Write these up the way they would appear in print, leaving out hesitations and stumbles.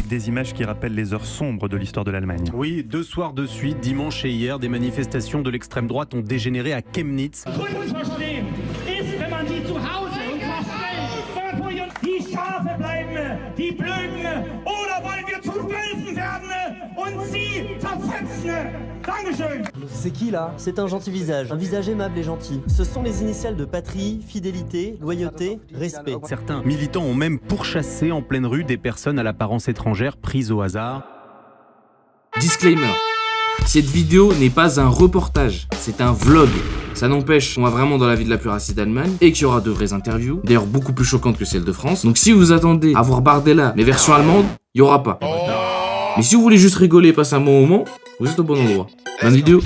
avec des images qui rappellent les heures sombres de l'histoire de l'Allemagne. Oui, 2 soirs de suite, dimanche et hier, des manifestations de l'extrême droite ont dégénéré à Chemnitz. C'est qui là? C'est un gentil visage, un visage aimable et gentil. Ce sont les initiales de patrie, fidélité, loyauté, respect. Certains militants ont même pourchassé en pleine rue des personnes à l'apparence étrangère prises au hasard. Disclaimer. Cette vidéo n'est pas un reportage, c'est un vlog. Ça n'empêche qu'on va vraiment dans la vie de la plus raciste d'Allemagne et qu'il y aura de vraies interviews, d'ailleurs beaucoup plus choquantes que celles de France. Donc si vous attendez à voir Bardella, mais version allemande, il n'y aura pas. Mais si vous voulez juste rigoler et passer un bon moment, vous êtes au bon endroit. Bonne vidéo.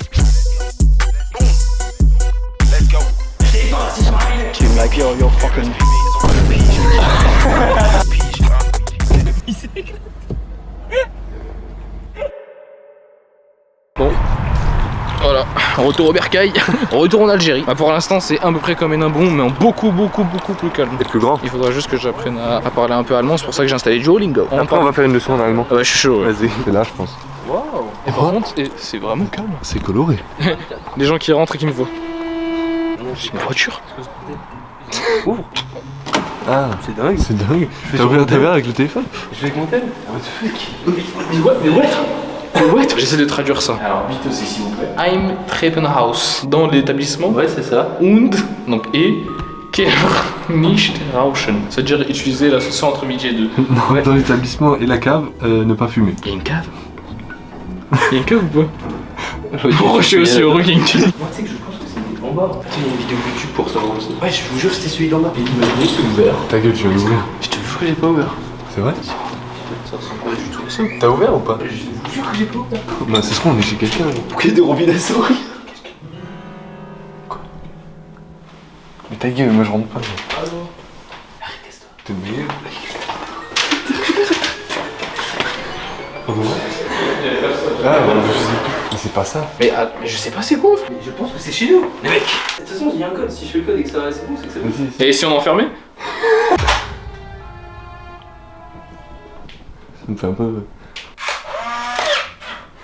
Bon, voilà, retour au bercail, retour en Algérie. Bah pour l'instant c'est à peu près comme Hénin-Bon, mais en beaucoup plus calme. Et plus grand. Il faudra juste que j'apprenne à parler un peu allemand, c'est pour ça que j'ai installé Duolingo. Après on va faire une leçon en allemand. Ah ouais, je suis chaud. Ouais. Vas-y, c'est là je pense. Waouh. Et par contre, c'est vraiment calme. C'est coloré. Les gens qui rentrent et qui me voient. C'est une voiture. Ouvre. Ah, c'est dingue. C'est dingue. T'as ouvert ta verre avec le téléphone? Je vais avec mon tel. What the fuck? Mais what? J'essaie de traduire ça. Alors, vite aussi, s'il vous plaît. Heim Treppenhaus. Dans l'établissement. Ouais, c'est ça. Und, donc, et Keller nicht rauchen. C'est-à-dire utiliser l'association entre midi et 2. Non, dans l'établissement et la cave, ne pas fumer. Il y a une cave. Il y a une cave ou pas? Pourquoi je suis aussi heureux qu'il y ait une cave? Moi, tu sais que je pense que c'est en bas. Attends, il y a une vidéo YouTube pour savoir aussi. Ouais, je vous jure, c'était celui d'en bas. Et il m'a dit, c'est ouvert. Ta gueule, tu vas l'ouvrir. Je te jure que j'ai pas ouvert. C'est vrai? Ça ressemble pas du tout à ça. T'as ouvert ou pas? Je vous jure que j'ai pas ouvert. Bah, c'est ce qu'on est chez quelqu'un. Pourquoi il y a des robinets à souris? Mais ta gueule, moi je rentre pas. Alors. Arrête-toi. T'es le meilleur. Ah, bah, je sais plus. Mais c'est pas ça. Mais je sais pas c'est quoi. Mais je pense que c'est chez nous. Les mecs. De toute façon, il y a un code. Si je fais le code et que ça c'est bon, c'est que c'est bon. Vas-y. Et si on enfermait? Ça me fait un peu.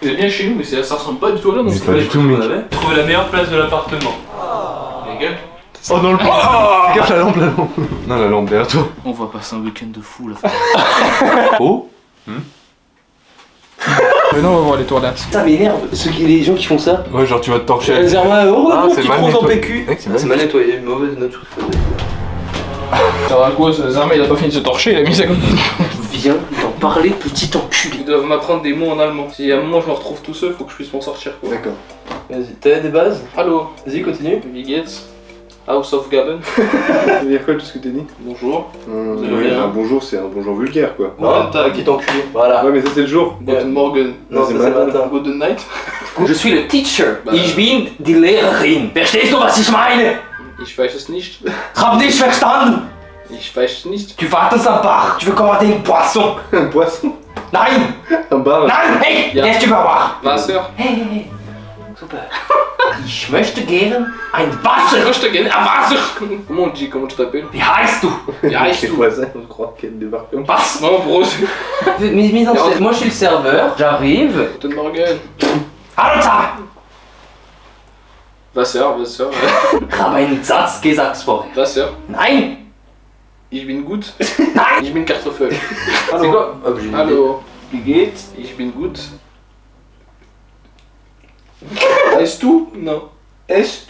Vous êtes bien chez nous, mais ça ressemble pas du tout à là, non? Mais pas du tout, mec. Trouver la meilleure place de l'appartement. Les gars, Oh non, le Fais gaffe, la lampe, la lampe. Non, la lampe derrière toi. on va passer un week-end de fou là. Oh. Mais non, on va voir les toilettes. Ça m'énerve, les gens qui font ça. Ouais, genre tu vas te torcher. Réservoir Ah, c'est petit mal rose en nettoyé. PQ. Mec, c'est Ah, mal c'est mal nettoyé, mauvaise note. Ça va à quoi ça? Zarma il a pas fini de se torcher, il a mis ça comme ça. Viens d'en parler, petit enculé. Ils doivent m'apprendre des mots en allemand. Si à un moment je me retrouve tout seul, faut que je puisse m'en sortir quoi. D'accord. Vas-y, t'as des bases? Allô, Vas-y, continue. wie geht's? House of Gaben. Ça veut dire quoi tout ce que t'as dit? Bonjour. Oui, un bonjour, c'est un bonjour vulgaire quoi. Voilà, petit enculé. Voilà. Ouais, mais ça c'est le jour. Guten Morgen. Non, c'est ça c'est matin. matin. Guten Night. Je suis le teacher. Bah. Ich bin die Lehrerin. Verstehst du, was ich meine? Ich weiß es nicht. Hab nicht verstanden. Ich weiß nicht. Tu wartest am Bar. Tu veux commander une boisson. Un poisson? Nein. Un bar? Nein. Hey, Ja. qu'est-ce que tu vas boire? Wasser. Hey. Super. Ich möchte gern ein Wasser. Je te gagne un Wasser. Comment on dit? Comment tu t'appelles? Wie heißt du? Wie heißt Les du? voisins, on croit qu'elle débarque. Was? Non, bro, c'est Mise en scène. Moi je suis le serveur. J'arrive. Guten Morgen. Alter. Wasser, Wasser. Ich habe einen Satz gesagt vorher. Wasser. Nein. Ich bin gut. Nein. Ich bin Kartoffel. C'est quoi? Oh, j'ai une idée. Hallo. Wie geht's? Ich bin gut. Weißt du? Non. Est-ce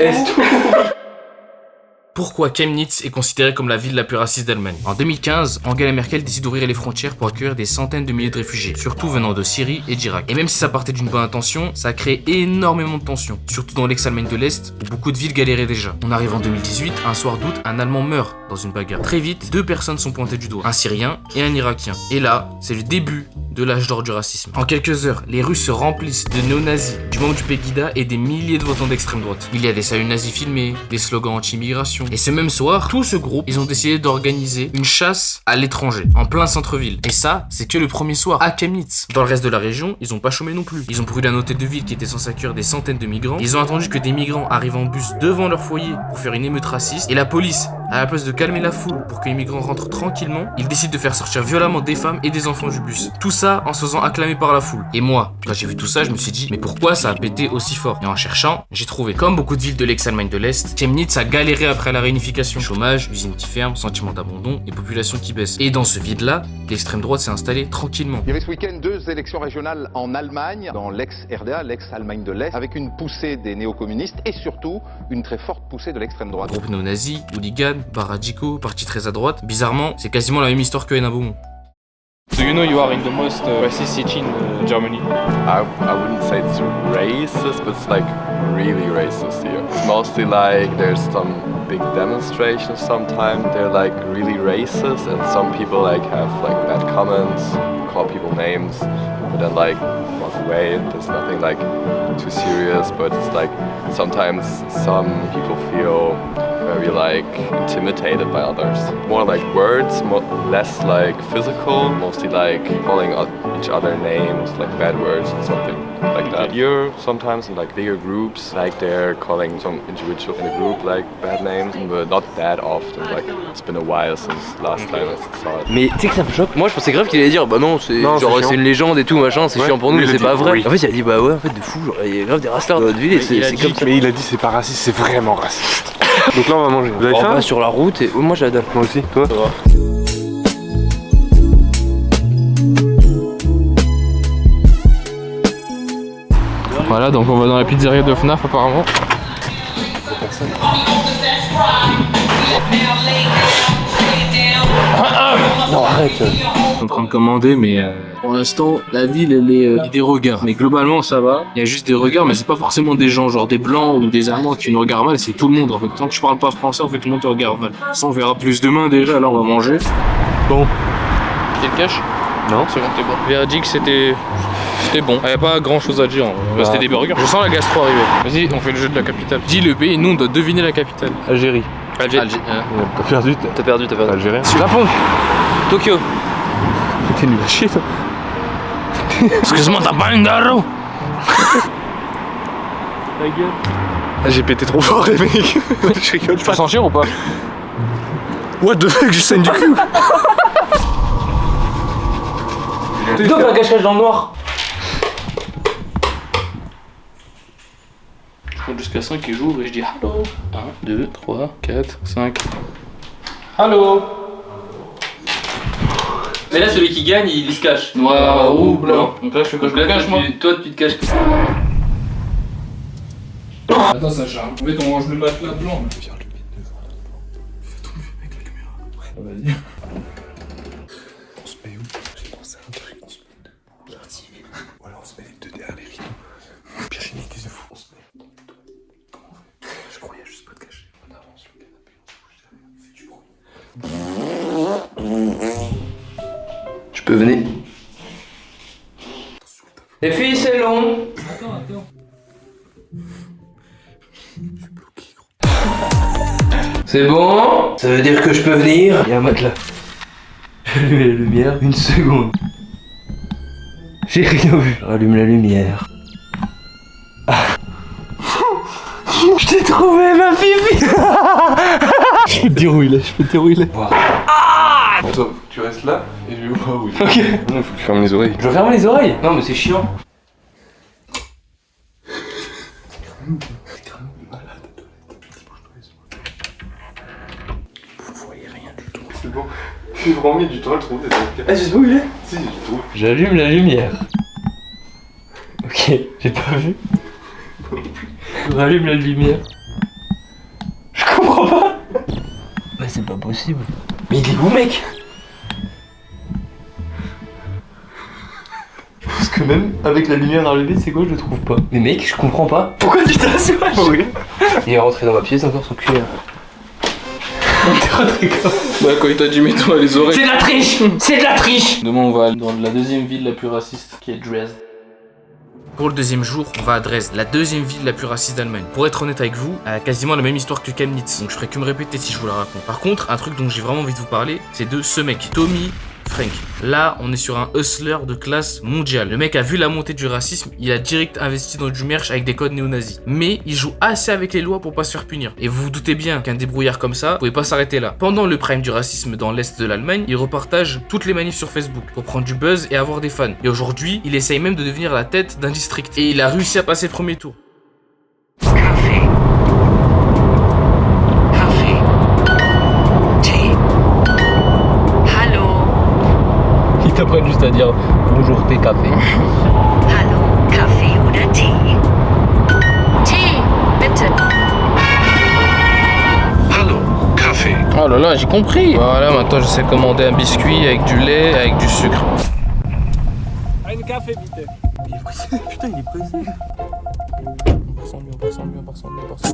Pourquoi Chemnitz est considérée comme la ville la plus raciste d'Allemagne? En 2015, Angela Merkel décide d'ouvrir les frontières pour accueillir des centaines de milliers de réfugiés, surtout venant de Syrie et d'Irak. Et même si ça partait d'une bonne intention, ça a créé énormément de tensions, surtout dans l'ex-Allemagne de l'Est, où beaucoup de villes galéraient déjà. On arrive en 2018, un soir d'août, un Allemand meurt dans une bagarre. Très vite, 2 personnes sont pointées du doigt, un Syrien et un Irakien. Et là, c'est le début de l'âge d'or du racisme. En quelques heures, les rues se remplissent de néo-nazis, du membre du Pegida et des milliers de votants d'extrême droite. Il y a des saluts nazis filmés, des slogans anti-immigration, réunification. Et ce même soir, tout ce groupe, ils ont décidé d'organiser une chasse à l'étranger, en plein centre-ville. Et ça, c'est que le premier soir, à Chemnitz. Dans le reste de la région, ils ont pas chômé non plus. Ils ont brûlé un hôtel de ville qui était censé accueillir des centaines de migrants. Ils ont attendu que des migrants arrivent en bus devant leur foyer pour faire une émeute raciste. Et la police, à la place de calmer la foule pour que les migrants rentrent tranquillement, ils décident de faire sortir violemment des femmes et des enfants du bus. Tout ça en se faisant acclamer par la foule. Et moi, quand j'ai vu tout ça, je me suis dit, mais pourquoi ça a pété aussi fort? Et en cherchant, j'ai trouvé. Comme beaucoup de villes de l'ex-Allemagne de l'Est, Chemnitz a galéré après la réunification. Chômage, usines qui ferment, sentiment d'abandon et population qui baisse. Et dans ce vide-là, l'extrême droite s'est installée tranquillement. Il y avait ce week-end 2 élections régionales en Allemagne, dans l'ex-RDA, l'ex-Allemagne de l'Est, avec une poussée des néo-communistes et surtout une très forte poussée de l'extrême droite. Groupe néo-nazis, hooligans, bars radicaux, partis très à droite. Bizarrement, c'est quasiment la même histoire que Beaumont. So you know you are in the most racist city in Germany? I wouldn't say it's racist, but it's like really racist here. It's mostly like there's some big demonstrations sometimes. They're like really racist and some people like have like bad comments, call people names, but then like walk away. There's nothing like too serious, but it's like sometimes some people feel very like intimidated by others. More like words, less like physical, mostly like calling each other names, like bad words or something like that. Here sometimes in like bigger groups, like they're calling some individual in a group like bad names, but not that often. Like it's been a while since last time I saw it. Mais tu sais que ça me choque. Moi je pensais grave qu'il allait dire bah non, c'est une légende et tout machin, c'est chiant pour nous, mais c'est pas vrai. En fait il a dit bah ouais en fait de fou, genre il y a grave des rastards dans notre ville et c'est comme ça. Mais il a dit c'est pas raciste, c'est vraiment raciste. Donc là on va manger. Vous avez faim? On va sur la route et moi je la donne. Moi aussi, toi? Voilà, donc on va dans la pizzeria de FNAF apparemment. Non arrête. Je suis en train de commander, mais pour l'instant, la ville, elle est il y a des regards. Mais globalement, ça va. Il y a juste des regards, mais c'est pas forcément des gens, genre des blancs ou des allemands qui nous regardent mal, c'est tout le monde. En fait, tant que je parle pas français, en fait, tout le monde te regarde mal. Ça, on verra plus demain déjà. Là, on va manger. Bon. C'était le cash? Non. C'est bon, t'es bon. Véridique, c'était bon. Il n'y a pas grand chose à dire. C'était des burgers. Je sens la gastro arriver. Vas-y, on fait le jeu de la capitale. Dis le pays, nous on doit deviner la capitale. Algérie. T'as perdu. T'as perdu. Algérien. Japon. Tokyo. T'es nul à chier toi. Excuse-moi, t'as pas une garou? Ta gueule. J'ai pété trop fort les mecs. Je rigole Tu peux sentir ou pas? What the fuck, je saigne du cul. Plutôt faire cache-cache dans le noir. Je compte jusqu'à 5 et j'ouvre et je dis allô. 1, 2, 3, 4, 5. Allô. Mais là celui qui gagne il se cache. Noir ou blanc. Donc là je fais quoi? Je me cache moi. Toi tu te caches. Attends, ça charme. En fait, on range le matelas blanc. Viens, le mettre devant. Fais tomber avec la caméra. Ouais. Vas-y. On se met où? J'ai pensé à un truc. On se met deux quartiers. Ou alors on se met les deux derrière les rideaux. Pire chimique, qu'est-ce que fou? On se met dans les deux. Comment on fait? Je croyais juste pas de cacher. On avance le canapé, on se couche derrière. On fait du bruit. Je peux venir. Les filles c'est long. Attends. C'est bon? Ça veut dire que je peux venir? Il y a un matelas. J'allume la lumière, une seconde. J'ai rien vu. Je rallume la lumière. Ah. Je t'ai trouvé ma fifi. Je peux te dire où il est, Wow. Ah attends, tu restes là et je vais voir où il est. Ok. Non, faut que tu fermes les oreilles. Je dois fermer les oreilles? Non mais c'est chiant. C'est bon. J'ai vraiment mis du temps à le trouver. Ah, tu sais où il est? Si, je le trouve. J'allume la lumière. Ok, j'ai pas vu. Je rallume la lumière. Je comprends pas. Bah c'est pas possible. Mais il est où mec? Parce que même avec la lumière allumée, c'est quoi? Je le trouve pas. Mais mec, je comprends pas. Pourquoi tu t'assois? Oui. Il est rentré dans ma pièce encore son cul là. Bah quand il t'a dit mets-toi les oreilles. C'est de la triche. C'est de la triche. Demain on va aller dans la deuxième ville la plus raciste qui est Dresde. Pour le deuxième jour, on va à Dresde, la deuxième ville la plus raciste d'Allemagne. Pour être honnête avec vous, elle a quasiment la même histoire que Chemnitz, donc je ferai que me répéter si je vous la raconte. Par contre, un truc dont j'ai vraiment envie de vous parler, c'est de ce mec, Tommy Frank. Là, on est sur un hustler de classe mondiale. Le mec a vu la montée du racisme, il a direct investi dans du merch avec des codes néo-nazis. Mais il joue assez avec les lois pour pas se faire punir. Et vous vous doutez bien qu'un débrouillard comme ça pouvait pas s'arrêter là. Pendant le prime du racisme dans l'est de l'Allemagne, il repartage toutes les manifs sur Facebook pour prendre du buzz et avoir des fans. Et aujourd'hui, il essaye même de devenir la tête d'un district. Et il a réussi à passer le premier tour. Ils t'apprennent juste à dire bonjour thé, café. Hallo, Kaffee oder Tee? Tee, bitte. Hallo, Kaffee. Oh là là, j'ai compris. Voilà, maintenant je sais commander un biscuit avec du lait, avec du sucre. Un café, bitte. Il est pressé. Putain, il est pressé.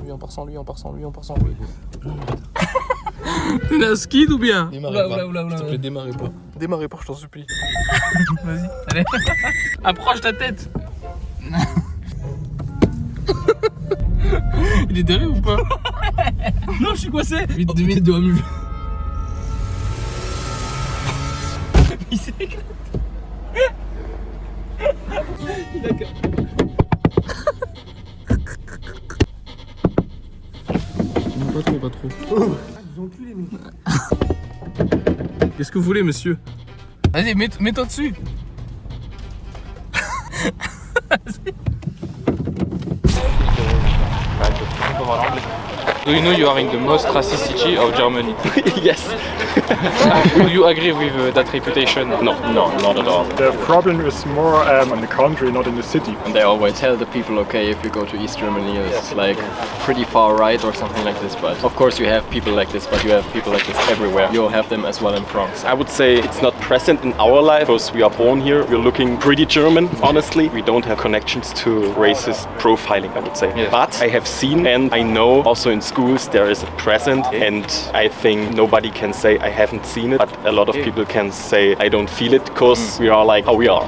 On part sans lui. T'es un skid ou bien? Démarrez pas. S'il te plaît, démarrez pas. Démarrez pas, je t'en supplie. Vas-y, allez. Approche ta tête. Il est derrière ou pas? Non, je suis coincé. Vite, 2 minutes de mule. Il s'éclate. Il a qu'à. Non, pas trop. Oh. Ils ont les mecs. Qu'est-ce que vous voulez, monsieur? Vas-y, mets-toi dessus. Do you know you are in the most racist city of Germany? Yes. Do you agree with that reputation? No, not at all. The problem is more in the country, not in the city. And they always tell the people, okay, if you go to East Germany, it's like pretty far right or something like this. But of course you have people like this, but you have people like this everywhere. You'll have them as well in France. I would say it's not present in our life because we are born here. We're looking pretty German, honestly. We don't have connections to racist profiling, I would say. Yeah. But I have seen and I know also in schools there is a present, and I think nobody can say I haven't seen it, but a lot of people can say I don't feel it because we are like how we are.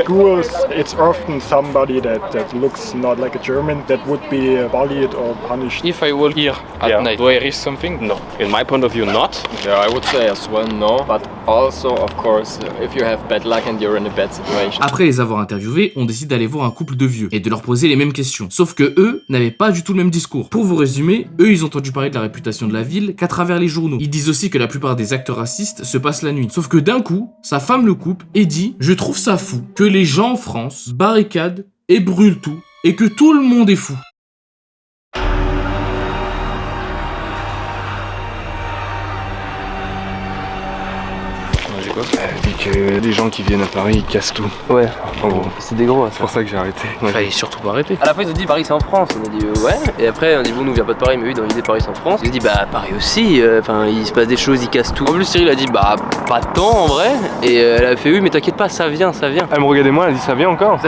Schools, it's often somebody that looks not like a German that would be bullied or punished. If I walk here at night, do I risk something? No, in my point of view, not. Yeah, I would say as well no, but also of course if you have bad luck and you're in a bad situation. Après les avoir interviewés, on décide d'aller voir un couple de vieux et de leur poser les mêmes questions. Sauf que eux n'avaient pas du tout le même discours. Pour vous résumer, eux ils ont entendu parler de la réputation de la ville qu'à travers les journaux. Ils disent aussi que la plupart des actes racistes se passent la nuit. Sauf que d'un coup, sa femme le coupe et dit « Je trouve ça fou que les gens en France barricadent et brûlent tout et que tout le monde est fou. » Elle dit que les gens qui viennent à Paris, ils cassent tout. Ouais, en gros. c'est des gros. C'est pour ça que j'ai arrêté. Il fallait surtout pas arrêter. À la fin ils ont dit Paris c'est en France, on a dit ouais, et après on dit bon nous on vient pas de Paris, mais oui dans l'idée Paris c'est en France. Ils ont dit bah Paris aussi, enfin il se passe des choses, ils cassent tout. En plus Cyril a dit bah pas tant en vrai, et elle a fait oui mais t'inquiète pas ça vient. Elle me regardait moi, elle a dit ça vient encore.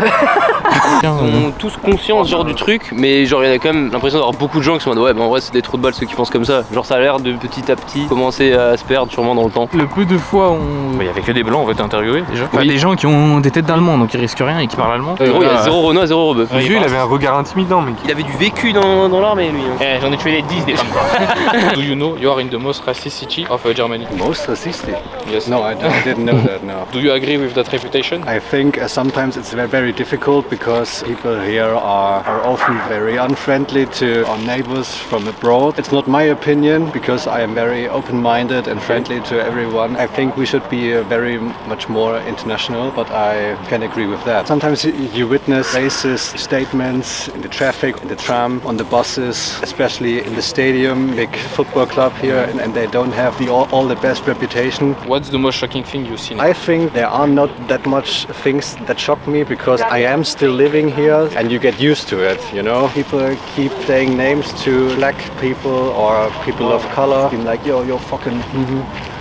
Ils sont tous conscients ce genre du truc, mais genre il y a quand même l'impression d'avoir beaucoup de gens qui sont en mode ouais bah en vrai c'est des trous de balles ceux qui pensent comme ça. Genre ça a l'air de petit à petit commencer à se perdre sûrement dans le temps. Le peu de fois où il y avait que des blancs, on va t'interviewer déjà. Oui. Des gens qui ont des têtes d'allemand donc ils risquent rien et qui parlent allemand. Gros il y a 0 Renault, 0 Rebeu. Le vieux il avait un regard intimidant mec. Il avait du vécu dans l'armée lui. Eh, j'en ai tué les 10 des femmes quoi. Do you know you are in the most racist city of Germany? Most racist? Yes. No, I didn't know that, no. Do you agree with that reputation? I think sometimes it's very difficult because people here are often very unfriendly to our neighbors from abroad. It's not my opinion because I am very open-minded and friendly to everyone. I think we should be very much more international, but I can agree with that. Sometimes you witness racist statements in the traffic, in the tram, on the buses, especially in the stadium, big football club here, and they don't have all the best reputation. What's the most shocking thing you've seen? I think there are not that much things that shock me because I am still living here and you get used to it, you know? People keep saying names to black people or people of color, being like, yo, you're fucking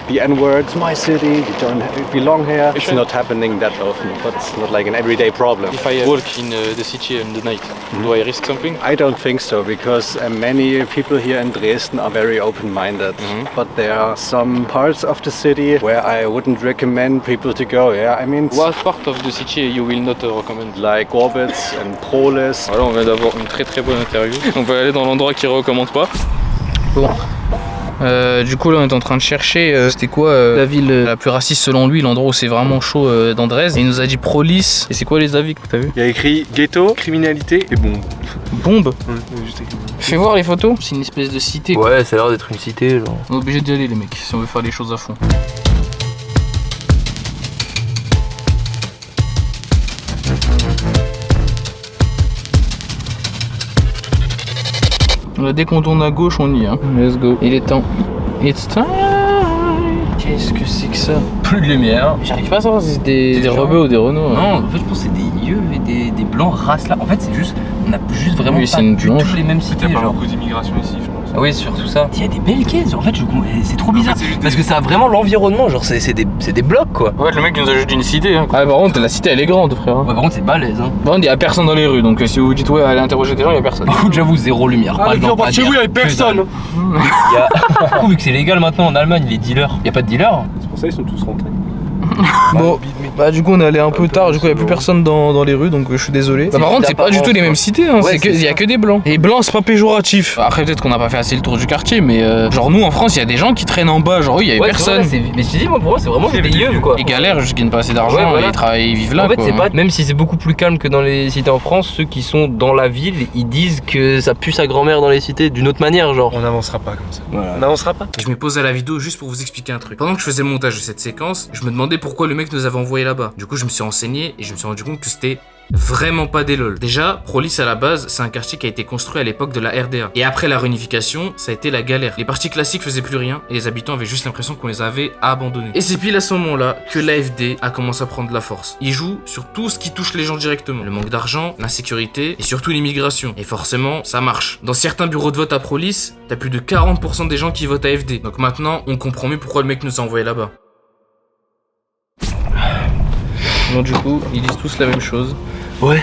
the N-word. It's my city, you don't belong here. It's not happening that often, but it's not like an everyday problem. If I walk in the city in the night, do I risk something? I don't think so, because many people here in Dresden are very open-minded. But there are some parts of the city where I wouldn't recommend people to go. Yeah, I mean, what part of the city you will not recommend? Like Gorbitz and Proles. Voilà, on vient d'avoir une très très bonne interview. On va aller dans l'endroit qu'il recommande pas. Bon. Du coup là on est en train de chercher c'était quoi la ville la plus raciste selon lui, l'endroit où c'est vraiment chaud dans Dresde. Il nous a dit Prolis. Et c'est quoi les avis que t'as vu? Il y a écrit ghetto, criminalité et bombe. Bombe? Fais voir les photos. C'est une espèce de cité. Ouais, ça a l'air d'être une cité genre. On est obligé d'y aller les mecs si on veut faire les choses à fond. Là, dès qu'on tourne à gauche, on y est. Hein. Let's go. Il est temps. It's time. Qu'est-ce que c'est que ça? Plus de lumière. J'arrive pas à savoir si c'est des rebeux ou des Renault. Non, en fait, je pense que c'est des yeux et des blancs races là. En fait, c'est juste. On a juste vraiment oui, pas du tout les mêmes cités. Il y a pas beaucoup d'immigration ici, je pense. Ah oui, surtout ça. Il y a des belles caisses. En fait, c'est trop bizarre. En fait, parce que ça a vraiment l'environnement. Genre, c'est des blocs quoi. En fait, le mec nous a juste dit une cité. Hein. Ah, par contre, la cité elle est grande, frère. Ouais, par contre, c'est balèze. Hein. Par contre, il y a personne dans les rues. Donc, si vous dites ouais, allez interroger des gens, il y a personne. Par contre, j'avoue, zéro lumière. Ah, mais chez vous, il y a personne. Vu que c'est légal maintenant en Allemagne, les dealers. Il y a pas de dealers. C'est pour ça qu'ils sont tous rentrés. Bon, bah du coup on est allé un peu tard, du coup il n'y a plus personne dans les rues donc je suis désolé. Bah, par contre c'est pas du tout les mêmes cités, hein. Ouais, il y a que des blancs. Et blancs c'est pas péjoratif. Après peut-être qu'on n'a pas fait assez le tour du quartier mais genre nous en France il y a des gens qui traînent en bas, genre il y avait personne. Vrai, mais je te dis moi pour moi c'est vraiment des yeux quoi. Ils galèrent, juste qu'ils gagnent pas assez d'argent, voilà. Ils travaillent, ils vivent là. En fait quoi, c'est pas, même si c'est beaucoup plus calme que dans les cités en France, ceux qui sont dans la ville ils disent que ça pue sa grand-mère dans les cités d'une autre manière genre. On n'avancera pas comme ça. Voilà. On n'avancera pas. Je m'ai posé à la vidéo juste pour vous expliquer un truc. Pendant que je faisais le montage de cette séquence, je me demandais pourquoi le mec nous avait envoyé là-bas. Du coup, je me suis renseigné et je me suis rendu compte que c'était vraiment pas des lol. Déjà, Prolis à la base, c'est un quartier qui a été construit à l'époque de la RDA. Et après la réunification, ça a été la galère. Les partis classiques faisaient plus rien et les habitants avaient juste l'impression qu'on les avait abandonnés. Et c'est pile à ce moment-là que l'AfD a commencé à prendre de la force. Ils jouent sur tout ce qui touche les gens directement. Le manque d'argent, l'insécurité et surtout l'immigration. Et forcément, ça marche. Dans certains bureaux de vote à Prolis, t'as plus de 40% des gens qui votent AfD. Donc maintenant, on comprend mieux pourquoi le mec nous a envoyé là-bas. Donc du coup, ils disent tous la même chose. Ouais,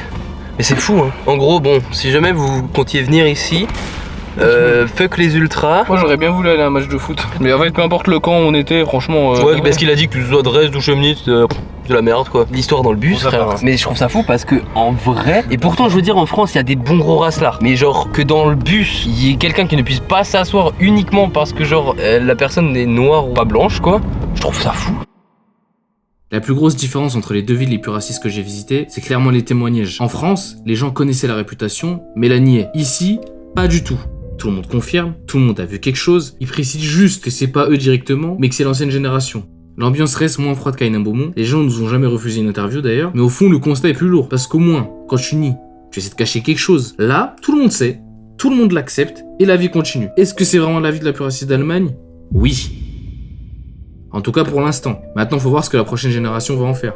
mais c'est fou hein. En gros, bon, si jamais vous comptiez venir ici, fuck les ultras. Moi j'aurais bien voulu aller à un match de foot. Mais en fait, peu importe le camp où on était, franchement... ouais, parce qu'il a dit que tu sois Dresde ou Chemnitz, de la merde quoi. L'histoire dans le bus, frère. Mais je trouve ça fou parce que en vrai, et pourtant je veux dire en France il y a des bons gros raslards, mais genre que dans le bus il y ait quelqu'un qui ne puisse pas s'asseoir uniquement parce que genre la personne est noire ou pas blanche quoi, je trouve ça fou. La plus grosse différence entre les deux villes les plus racistes que j'ai visitées, c'est clairement les témoignages. En France, les gens connaissaient la réputation, mais la niaient. Ici, pas du tout. Tout le monde confirme, tout le monde a vu quelque chose, ils précisent juste que c'est pas eux directement, mais que c'est l'ancienne génération. L'ambiance reste moins froide qu'à Hénin-Beaumont, les gens nous ont jamais refusé une interview d'ailleurs, mais au fond le constat est plus lourd, parce qu'au moins, quand tu nies, tu essaies de cacher quelque chose. Là, tout le monde sait, tout le monde l'accepte, et la vie continue. Est-ce que c'est vraiment la ville la plus raciste d'Allemagne? Oui. En tout cas pour l'instant. Maintenant, faut voir ce que la prochaine génération va en faire.